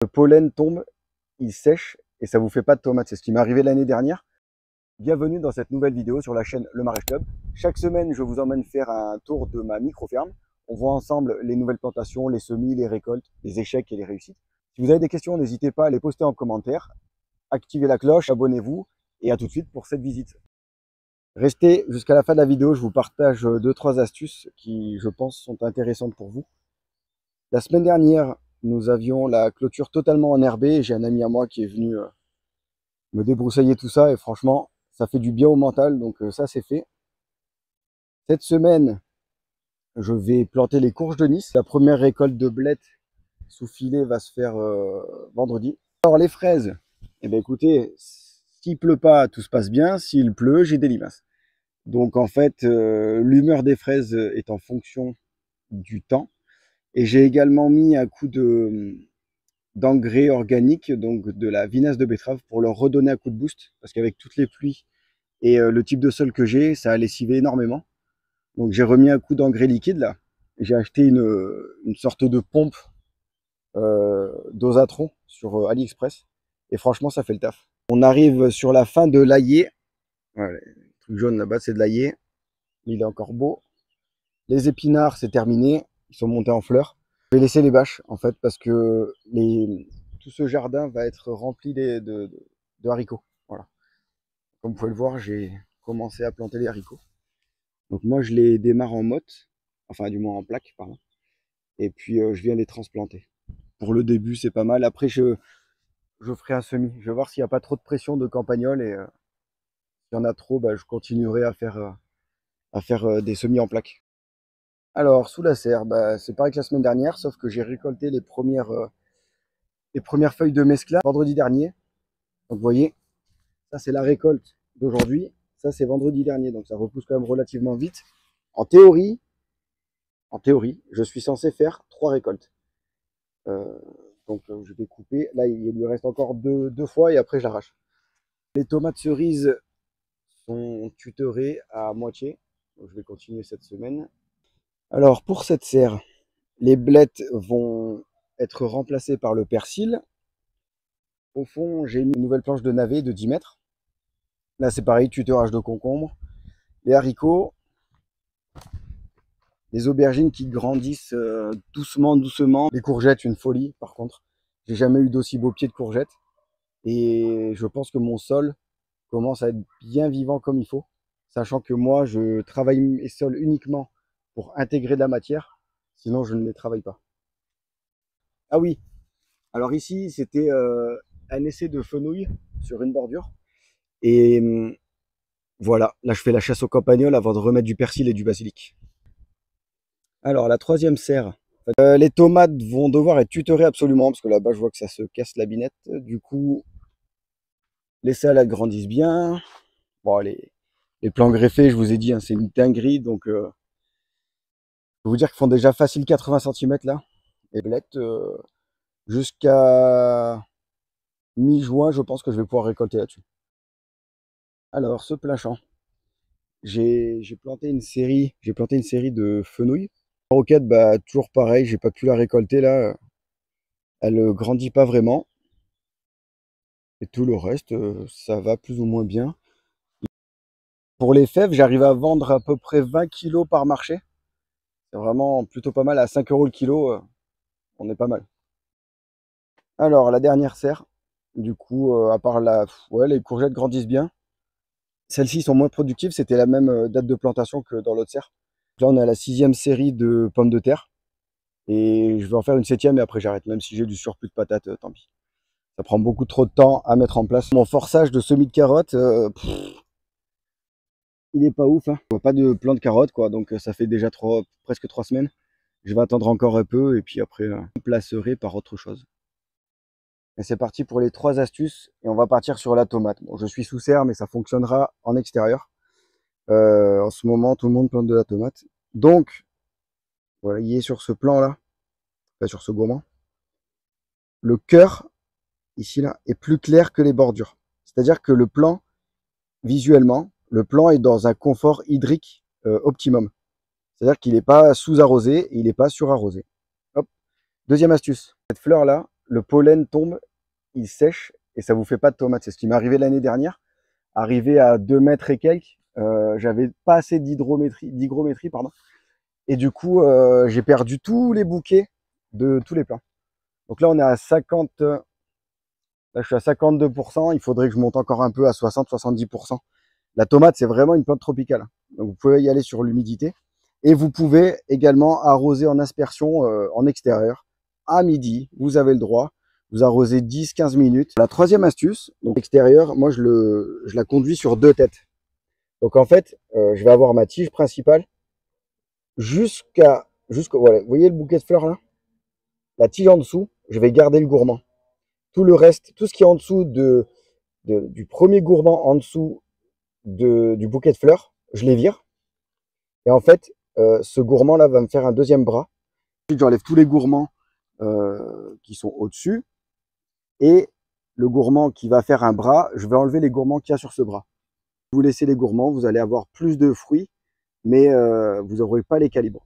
Le pollen tombe, il sèche et ça vous fait pas de tomates. C'est ce qui m'est arrivé l'année dernière. Bienvenue dans cette nouvelle vidéo sur la chaîne Le Maraîche Club. Chaque semaine, je vous emmène faire un tour de ma micro-ferme. On voit ensemble les nouvelles plantations, les semis, les récoltes, les échecs et les réussites. Si vous avez des questions, n'hésitez pas à les poster en commentaire. Activez la cloche, abonnez-vous et à tout de suite pour cette visite. Restez jusqu'à la fin de la vidéo, je vous partage 2-3 astuces qui, je pense, sont intéressantes pour vous. La semaine dernière, nous avions la clôture totalement enherbée. J'ai un ami à moi qui est venu me débroussailler tout ça et franchement, ça fait du bien au mental, donc ça c'est fait. Cette semaine, je vais planter les courges de Nice. La première récolte de blettes sous filet va se faire vendredi. Alors les fraises, eh bien écoutez, s'il pleut pas, tout se passe bien. S'il pleut, j'ai des limaces. Donc en fait, l'humeur des fraises est en fonction du temps. Et j'ai également mis un coup d'engrais organique, donc de la vinasse de betterave, pour leur redonner un coup de boost. Parce qu'avec toutes les pluies et le type de sol que j'ai, ça a lessivé énormément. Donc j'ai remis un coup d'engrais liquide là. J'ai acheté une sorte de pompe Dosatron sur AliExpress. Et franchement, ça fait le taf. On arrive sur la fin de l'aillé. Voilà, le truc jaune là-bas, c'est de l'aillé. Il est encore beau. Les épinards, c'est terminé. Ils sont montés en fleurs. Je vais laisser les bâches, en fait, parce que tout ce jardin va être rempli de haricots. Voilà. Comme vous pouvez le voir, j'ai commencé à planter les haricots. Donc moi, je les démarre en motte. Enfin, du moins en plaque, pardon. Et puis, je viens les transplanter. Pour le début, c'est pas mal. Après, je ferai un semis. Je vais voir s'il n'y a pas trop de pression de campagnol. Et s'il y en a trop, bah, je continuerai à faire des semis en plaque. Alors, sous la serre, bah, c'est pareil que la semaine dernière, sauf que j'ai récolté les premières feuilles de mescla vendredi dernier. Donc, vous voyez, ça, c'est la récolte d'aujourd'hui. Ça, c'est vendredi dernier. Donc, ça repousse quand même relativement vite. En théorie, je suis censé faire 3 récoltes. Donc, je vais couper. Là, il lui reste encore deux fois et après, j'arrache. Les tomates cerises sont tutorées à moitié. Donc, je vais continuer cette semaine. Alors, pour cette serre, les blettes vont être remplacées par le persil. Au fond, j'ai mis une nouvelle planche de navet de 10 mètres. Là, c'est pareil, tutorage de concombre. Les haricots, les aubergines qui grandissent doucement, doucement. Les courgettes, une folie, par contre. J'ai jamais eu d'aussi beau pied de courgettes. Et je pense que mon sol commence à être bien vivant comme il faut. Sachant que moi, je travaille mes sols uniquement pour intégrer de la matière. Sinon, je ne les travaille pas. Ah oui, alors ici, c'était un essai de fenouil sur une bordure. Et voilà, là je fais la chasse aux campagnols avant de remettre du persil et du basilic. Alors la troisième serre. Les tomates vont devoir être tutorées absolument parce que là-bas je vois que ça se casse la binette. Du coup, les salades grandissent bien. Bon, les plants greffés, je vous ai dit, hein, c'est une dinguerie. Donc je peux vous dire qu'ils font déjà facile 80 cm là. Les blettes, jusqu'à mi-juin, je pense que je vais pouvoir récolter là-dessus. Alors, ce plein champ, j'ai planté une série de fenouil. La roquette, bah, toujours pareil, j'ai pas pu la récolter là. Elle grandit pas vraiment. Et tout le reste, ça va plus ou moins bien. Pour les fèves, j'arrive à vendre à peu près 20 kg par marché. C'est vraiment plutôt pas mal. À 5 € le kilo, on est pas mal. Alors, la dernière serre. Du coup, à part ouais, les courgettes grandissent bien. Celles-ci sont moins productives. C'était la même date de plantation que dans l'autre serre. Là, on est à la 6e série de pommes de terre. Et je vais en faire une 7e et après j'arrête. Même si j'ai du surplus de patates, tant pis. Ça prend beaucoup trop de temps à mettre en place. Mon forçage de semis de carottes, il est pas ouf. Hein. Je vois pas de plant de carottes, quoi. Donc ça fait déjà presque 3 semaines. Je vais attendre encore un peu et puis après, je placerai par autre chose. Et c'est parti pour les 3 astuces. Et on va partir sur la tomate. Bon, je suis sous serre, mais ça fonctionnera en extérieur. En ce moment, tout le monde plante de la tomate. Donc, voilà, il est sur ce plan-là, enfin, sur ce gourmand. Le cœur, ici, là, est plus clair que les bordures. C'est-à-dire que le plan, visuellement, le plan est dans un confort hydrique optimum. C'est-à-dire qu'il n'est pas sous-arrosé et il n'est pas sur-arrosé. Hop. Deuxième astuce. Cette fleur-là, le pollen tombe, il sèche et ça vous fait pas de tomates. C'est ce qui m'est arrivé l'année dernière. Arrivé à 2 mètres et quelques, j'avais pas assez d'hygrométrie, pardon. Et du coup, j'ai perdu tous les bouquets de tous les plants. Donc là, on est à 50, là je suis à 52%. Il faudrait que je monte encore un peu à 60-70%. La tomate, c'est vraiment une plante tropicale. Donc vous pouvez y aller sur l'humidité. Et vous pouvez également arroser en aspersion en extérieur. À midi, vous avez le droit. Vous arrosez 10-15 minutes. La troisième astuce, donc extérieur, moi je la conduis sur 2 têtes. Donc en fait, je vais avoir ma tige principale voilà, vous voyez le bouquet de fleurs là? La tige en dessous, je vais garder le gourmand. Tout le reste, tout ce qui est en dessous du premier gourmand en dessous du bouquet de fleurs, je les vire. Et en fait, ce gourmand là va me faire un deuxième bras. Ensuite, j'enlève tous les gourmands qui sont au-dessus. Et le gourmand qui va faire un bras, je vais enlever les gourmands qu'il y a sur ce bras. Si vous laissez les gourmands, vous allez avoir plus de fruits, mais vous n'aurez pas les calibres.